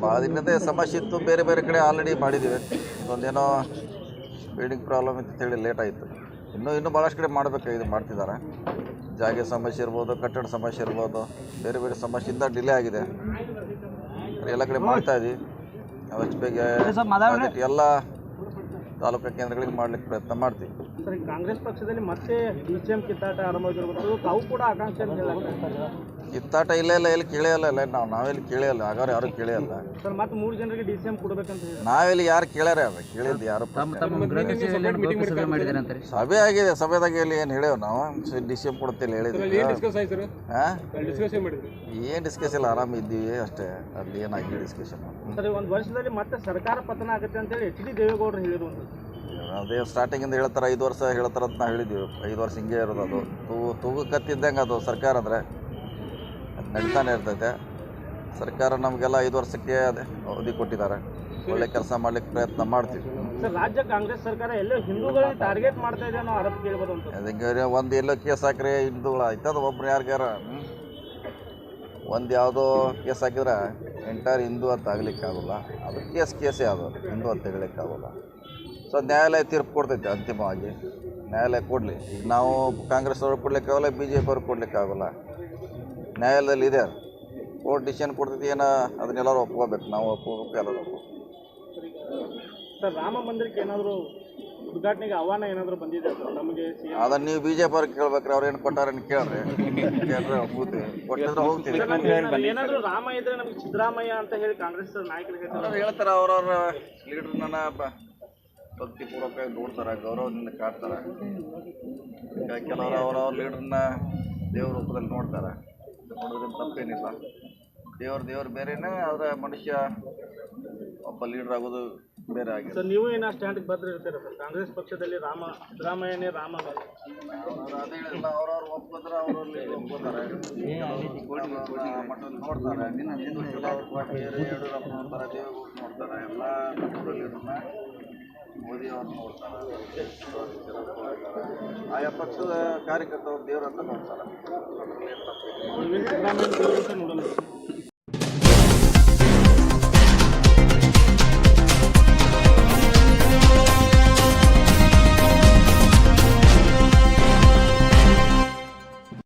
ಭಾಳ ದಿನದ ಸಮಸ್ಯೆ ಇತ್ತು, ಬೇರೆ ಬೇರೆ ಕಡೆ ಆಲ್ರೆಡಿ ಮಾಡಿದ್ದೀವಿ. ಇದೊಂದೇನೋ ಬಿಲ್ಡಿಂಗ್ ಪ್ರಾಬ್ಲಮ್ ಅಂತ ಹೇಳಿ ಲೇಟ್ ಆಯಿತು. ಇನ್ನೂ ಭಾಳಷ್ಟು ಕಡೆ ಮಾಡಬೇಕಾಗಿದೆ, ಮಾಡ್ತಿದ್ದಾರೆ. ಜಾಗ ಸಮಸ್ಯೆ ಇರ್ಬೋದು, ಕಟ್ಟಡ ಸಮಸ್ಯೆ ಇರ್ಬೋದು, ಬೇರೆ ಬೇರೆ ಸಮಸ್ಯೆಯಿಂದ ಡಿಲೇ ಆಗಿದೆ. ಎಲ್ಲ ಕಡೆ ಮಾಡ್ತಾಯಿದ್ವಿ. ಅವಷ್ಟು ಬೇಗ ಎಲ್ಲ ತಾಲೂಕು ಕೇಂದ್ರಗಳಿಗೆ ಮಾಡ್ಲಿಕ್ಕೆ ಪ್ರಯತ್ನ ಮಾಡ್ತೀವಿ. ಸರ್, ಕಾಂಗ್ರೆಸ್ ಪಕ್ಷದಲ್ಲಿ ಮತ್ತೆ DCM ಕಿತ್ತಾಟ ಆರಂಭವಾಗಿರ್ಬೋದು, ತಾವು ಕೂಡ ಆಕಾಂಕ್ಷೆ ಅಂತ ಹೇಳಕ್ಕೆ ಕಿತ್ತಾಟ ಇಲ್ಲ ಎಲ್ಲಿ ಕೇಳಿಯಲ್ಲ ನಾವೆಲ್ಲಿ ಕೇಳಿಯಲ್ಲ, ಆಗಾರೆ ಯಾರು ಕೇಳಿಯಲ್ಲ ಸರ್. ಮತ್ತೆ 3 ಜನರಿಗೆ DCM ಕೊಡಬೇಕಂತ ಹೇಳಿ ನಾವೆಲ್ಲಿ ಯಾರು ಕೇಳ್ಯಾರ, ಕೇಳಿದ್ದು ಯಾರು ಸಭೆ ಆಗಿದೆ. ಸಭೆದಾಗ ಇಲ್ಲಿ ಏನು ಹೇಳೇವು ನಾವು DCM ಕೊಡ್ತಿಲ್ಲ ಹೇಳಿದ್ವಿ. ಏನು ಡಿಸ್ಕಸ್ ಇಲ್ಲ, ಆರಾಮ ಇದ್ದೀವಿ ಅಷ್ಟೇ. ಅಲ್ಲಿ ಏನಾಗಿದೆ ಡಿಸ್ಕಷನ್. ಸರ್, ಒಂದು ವರ್ಷದಲ್ಲಿ ಮತ್ತೆ ಸರ್ಕಾರ ಪತನ ಆಗುತ್ತೆ ಅಂತೇಳಿ HD ದೇವೇಗೌಡರು ಹೇಳಿರುವಂಥದ್ದು. ಅದೇ ಸ್ಟಾರ್ಟಿಂಗಿಂದ ಹೇಳ್ತಾರೆ, 5 ವರ್ಷ ಹೇಳ್ತಾರೆ ಅಂತ ನಾವು ಹೇಳಿದ್ದೀವಿ. 5 ವರ್ಷ ಹಿಂಗೆ ಇರೋದು. ಅದು ತೂಗು ಕತ್ತಿದ್ದಂಗೆ ಅದು ಸರ್ಕಾರ ಅಂದರೆ ಅದು ನಡೀತಾನೆ ಇರ್ತೈತೆ. ಸರ್ಕಾರ ನಮಗೆಲ್ಲ 5 ವರ್ಷಕ್ಕೆ ಅದೇ ಅವಧಿ ಕೊಟ್ಟಿದ್ದಾರೆ. ಒಳ್ಳೆ ಕೆಲಸ ಮಾಡ್ಲಿಕ್ಕೆ ಪ್ರಯತ್ನ ಮಾಡ್ತೀವಿ. ಸರ್, ರಾಜ್ಯ ಕಾಂಗ್ರೆಸ್ ಸರ್ಕಾರ ಎಲ್ಲೋ ಹಿಂದೂಗಳಿಗೆ ಟಾರ್ಗೆಟ್ ಮಾಡ್ತಾ ಇದೆ ಅನ್ನೋ ಆರೋಪ ಕೇಳ್ಬೋದು ಅಂತ. ಅದಕ್ಕೆ ಒಂದು ಎಲ್ಲೋ ಕೇಸ್ ಹಾಕ್ರಿ ಹಿಂದೂಗಳು ಆಯ್ತದ, ಒಬ್ರು ಯಾರಿಗಾರ ಒಂದು ಯಾವುದೋ ಕೇಸ್ ಹಾಕಿದ್ರೆ ಎಂಟೈರ್ ಹಿಂದೂ ಅಂತ ಆಗಲಿಕ್ಕಾಗಲ್ಲ. ಅದು ಕೇಸೇ ಅದು, ಹಿಂದೂ ಅಂತ ಹೇಳಲಿಕ್ಕಾಗಲ್ಲ. ಸೊ ನ್ಯಾಯಾಲಯ ತೀರ್ಪು ಕೊಡ್ತೈತೆ ಅಂತಿಮವಾಗಿ. ನ್ಯಾಯಾಲಯ ಕೊಡಲಿ. ಈಗ ನಾವು ಕಾಂಗ್ರೆಸ್ ಅವ್ರಿಗೆ ಕೊಡ್ಲಿಕ್ಕಾಗಲ್ಲ, BJP ಅವ್ರಿಗೆ ಕೊಡ್ಲಿಕ್ಕಾಗಲ್ಲ. ನ್ಯಾಯಾಲಯದಲ್ಲಿ ಇದೆ, ಕೋರ್ಟ್ ಡಿಸಿಷನ್ ಕೊಡ್ತೈತಿ. ಏನೋ ಅದನ್ನೆಲ್ಲರೂ ಒಪ್ಕೋಬೇಕು, ನಾವು ಒಪ್ಕೋಬೇಕು, ಎಲ್ಲರೂ ಒಪ್ಕೋಬೇಕು. ಸರ್, ರಾಮ ಮಂದಿರಕ್ಕೆ ಏನಾದರೂ ಉದ್ಘಾಟನೆಗೆ ಆಹ್ವಾನ ಏನಾದರೂ ಬಂದಿದೆ ನಮಗೆ? ಅದನ್ನು ನೀವು BJP ಅವ್ರಿಗೆ ಕೇಳ್ಬೇಕ್ರಿ. ಅವ್ರು ಏನು ಕೊಟ್ಟಾರೇನು ಕೇಳ್ರಿ. ಕೇಳ್ರೆ ಹೋಗ್ತೀವಿ, ಕೊಟ್ಟಿದ್ರೆ ಹೋಗ್ತೀವಿ. ಏನಾದರೂ ರಾಮ ಇದ್ರೆ ನಮಗೆ ಸಿದ್ದರಾಮಯ್ಯ ಅಂತ ಹೇಳಿ ಕಾಂಗ್ರೆಸ್ ನಾಯಕರು ಹೇಳ್ತಾರೆ. ಅವ್ರವ್ರ ಲೀಡ್ರನ್ನ ಭಕ್ತಿಪೂರ್ವಕ ನೋಡ್ತಾರೆ, ಗೌರವದಿಂದ ಕಾಡ್ತಾರೆ. ಕೆಲವರು ಅವರವ್ರ ಲೀಡ್ರನ್ನ ದೇವ್ರ ರೂಪದಲ್ಲಿ ನೋಡ್ತಾರೆ. ನೋಡೋದ್ರಿಂದ ತಪ್ಪೇನಿಲ್ಲ. ದೇವ್ರು ಬೇರೆನೇ, ಆದರೆ ಮನುಷ್ಯ ಒಬ್ಬ ಲೀಡರ್ ಆಗೋದು ಬೇರೆ ಆಗಿದೆ. ಸರ್, ನೀವು ಏನೋ ಸ್ಟ್ಯಾಂಡಿಗೆ ಬದ್ರಿರ್ತೀರ ಸರ್? ಕಾಂಗ್ರೆಸ್ ಪಕ್ಷದಲ್ಲಿ ಸಿದ್ದರಾಮಯ್ಯನೇ ರಾಮ ಅದೇ ಹೇಳಿಲ್ಲ. ಅವ್ರವ್ರು ಒಪ್ಪಿದ್ರೆ ಅವರು ಒಪ್ಕೋತಾರೆ, ಮಟ್ಟದಲ್ಲಿ ನೋಡ್ತಾರೆ. ಯಡಿಯೂರಪ್ಪ ನೋಡ್ತಾರೆ, ದೇವೇಗೌಡ ನೋಡ್ತಾರೆ, ಎಲ್ಲ ಲೀಡರ್ನ ಮೋದಿ ಅವ್ರು ನೋಡ್ತಾರೆ. ಆಯಾ ಪಕ್ಷದ ಕಾರ್ಯಕರ್ತರು ದೇವ್ರ ಅಂತ ನೋಡ್ತಾರೆ. ಸಿದ್ದರಾಮಯ್ಯ ನೋಡೋಣ.